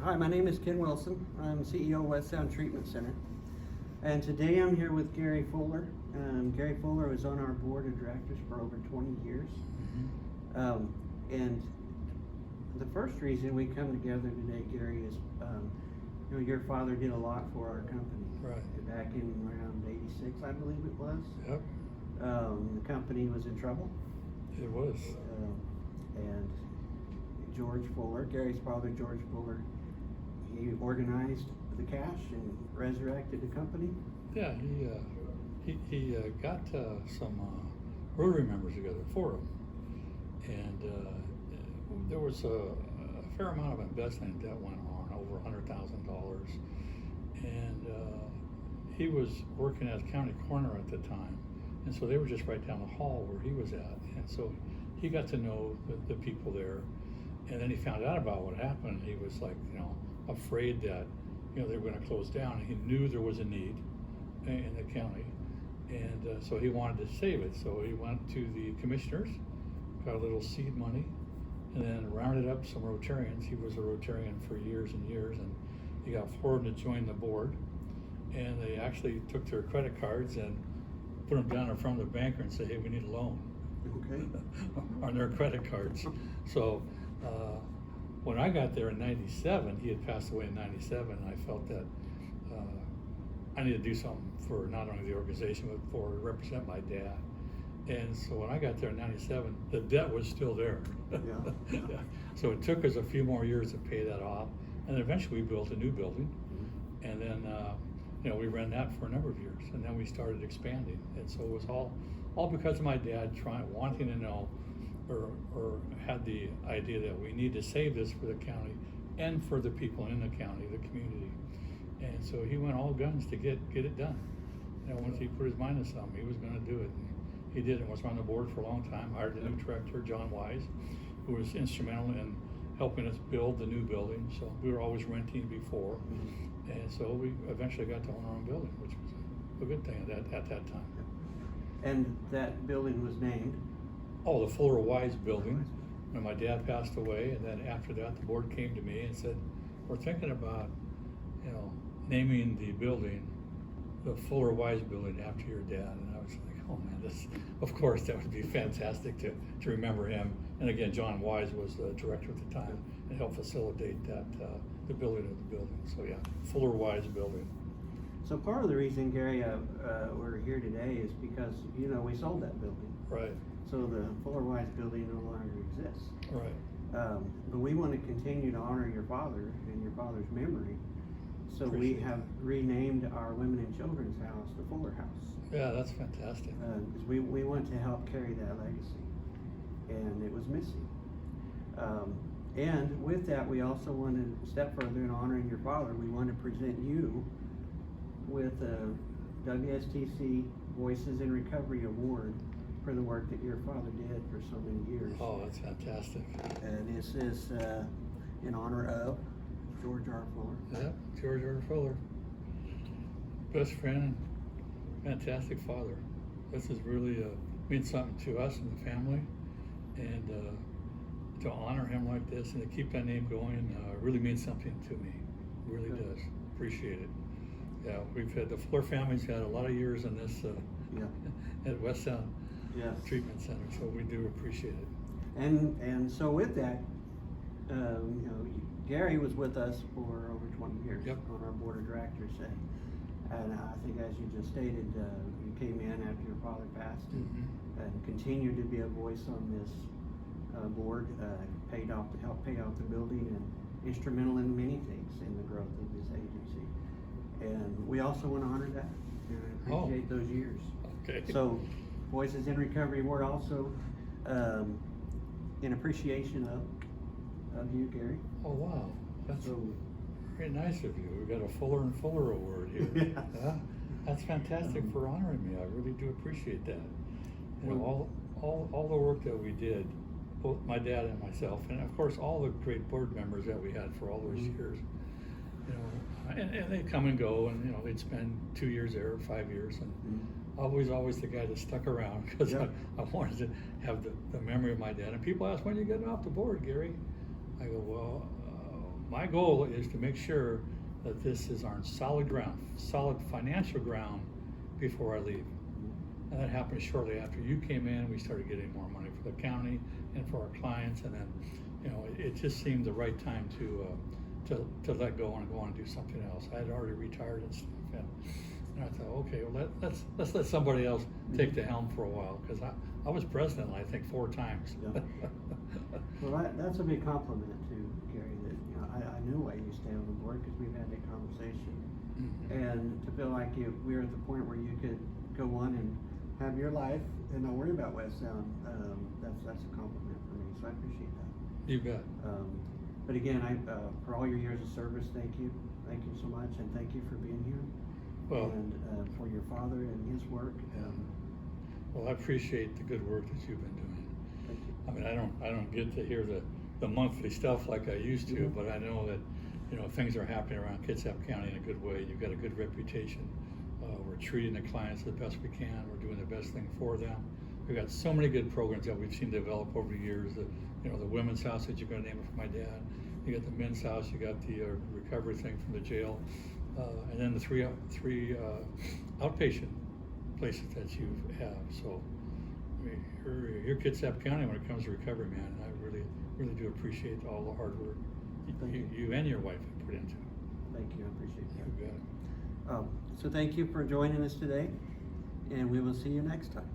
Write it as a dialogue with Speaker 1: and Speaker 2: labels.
Speaker 1: Hi, my name is Ken Wilson. I'm CEO of West Sound Treatment Center. And today I'm here with Gary Fuller. Gary Fuller was on our board of directors for over 20 years. And the first reason we come together today, Gary, is your father did a lot for our company.
Speaker 2: Right.
Speaker 1: Back in around 86, I believe it was.
Speaker 2: Yep.
Speaker 1: The company was in trouble.
Speaker 2: It was.
Speaker 1: And George Fuller, Gary's father, George Fuller, he organized the cash and resurrected the company.
Speaker 2: Yeah, he got some Rotary members together for him, and there was a fair amount of investment that went on, over $100,000, and he was working as county coroner at the time, and so they were just right down the hall where he was at, and so he got to know the people there, and then he found out about what happened. He was like, afraid that they were going to close down. He knew there was a need in the county, and so he wanted to save it. So he went to the commissioners, got a little seed money, and then rounded up some Rotarians. He was a Rotarian for years and years, and he got 4 of them to join the board, and they actually took their credit cards and put them down in front of the banker and said, hey, we need a loan.
Speaker 1: Okay.
Speaker 2: On their credit cards. So when I got there in 97, he had passed away in 97, and I felt that I needed to do something for not only the organization, but for represent my dad. And so when I got there in 97, the debt was still there.
Speaker 1: Yeah.
Speaker 2: Yeah. So it took us a few more years to pay that off, and eventually we built a new building, and then we ran that for a number of years, and then we started expanding. And so it was all because of my dad wanting to know, or had the idea that we need to save this for the county and for the people in the county, the community. And so he went all guns to get it done. Once he put his mind to something, he was going to do it. And he did it. Was on the board for a long time. Hired a new director, John Wise, who was instrumental in helping us build the new building. So we were always renting before, and so we eventually got to own our own building, which was a good thing at that time.
Speaker 1: And that building was named?
Speaker 2: Oh, the Fuller Wise building. When my dad passed away, and then after that, the board came to me and said, we're thinking about, naming the building the Fuller Wise building after your dad. And I was like, oh man, of course, that would be fantastic to remember him. And again, John Wise was the director at the time and helped facilitate that, the building of the building. So yeah, Fuller Wise building.
Speaker 1: So part of the reason, Gary, we're here today is because, we sold that building.
Speaker 2: Right.
Speaker 1: So the Fuller Wise building no longer exists.
Speaker 2: Right.
Speaker 1: But we want to continue to honor your father and your father's memory. So we have renamed our Women and Children's House the Fuller House.
Speaker 2: Yeah, that's fantastic.
Speaker 1: Because we want to help carry that legacy. And it was missing. And with that, we also want to step further in honoring your father. We want to present you with a WSTC Voices in Recovery Award for the work that your father did for so many years.
Speaker 2: Oh, that's fantastic.
Speaker 1: And this is in honor of George R. Fuller.
Speaker 2: Yep, George R. Fuller. Best friend and fantastic father. This is really means something to us and the family, and to honor him like this and to keep that name going really means something to me. It really does. Appreciate it. Yeah, we've had the Fuller family's had a lot of years in this at West Sound Treatment Center, so we do appreciate it.
Speaker 1: And so with that, Gary was with us for over 20 years on our board of directors, and I think, as you just stated, you came in after your father passed and continued to be a voice on this board, helped pay off the building, and instrumental in many things in the growth of this agency. And we also want to honor that and appreciate those years.
Speaker 2: Okay.
Speaker 1: So, Voices in Recovery Award also in appreciation of you, Gary.
Speaker 2: Oh wow, that's
Speaker 1: so
Speaker 2: very nice of you. We've got a Fuller and Fuller Award here. Yeah, that's fantastic for honoring me. I really do appreciate that. All the work that we did, both my dad and myself, and of course all the great board members that we had for all those years. And they come and go, and they'd spend 2 years there, or 5 years, and always the guy that stuck around because I wanted to have the memory of my dad. And people ask, when are you getting off the board, Gary? I go, well, my goal is to make sure that this is on solid ground, solid financial ground before I leave. And that happened shortly after you came in. We started getting more money for the county and for our clients, and then, you know, it just seemed the right time to let go and go on and do something else. I had already retired and stuff, and I thought, okay, well, let's let somebody else take the helm for a while, because I was president, I think, 4 times.
Speaker 1: Yeah. Well, that's a big compliment to Gary, that, you know, I knew why you stayed on the board, because we've had that conversation. And to feel like we're at the point where you could go on and have your life and not worry about West Sound, that's a compliment for me, so I appreciate that.
Speaker 2: You bet.
Speaker 1: But again, for all your years of service, thank you so much, and thank you for being here.
Speaker 2: Well,
Speaker 1: and for your father and his work.
Speaker 2: Well, I appreciate the good work that you've been doing.
Speaker 1: Thank you.
Speaker 2: I mean, I don't get to hear the monthly stuff like I used to,
Speaker 1: Mhm.
Speaker 2: but I know that, you know, things are happening around Kitsap County in a good way. You've got a good reputation. We're treating the clients the best we can. We're doing the best thing for them. We've got so many good programs that we've seen develop over the years. You know, the women's house that you're going to name it for my dad. You got the men's house. You got the recovery thing from the jail, and then the three outpatient places that you have. So, I mean, you're Kitsap County when it comes to recovery, man. And I really do appreciate all the hard work you and your wife have put into it.
Speaker 1: Thank you, I appreciate that.
Speaker 2: You got it.
Speaker 1: So thank you for joining us today, and we will see you next time.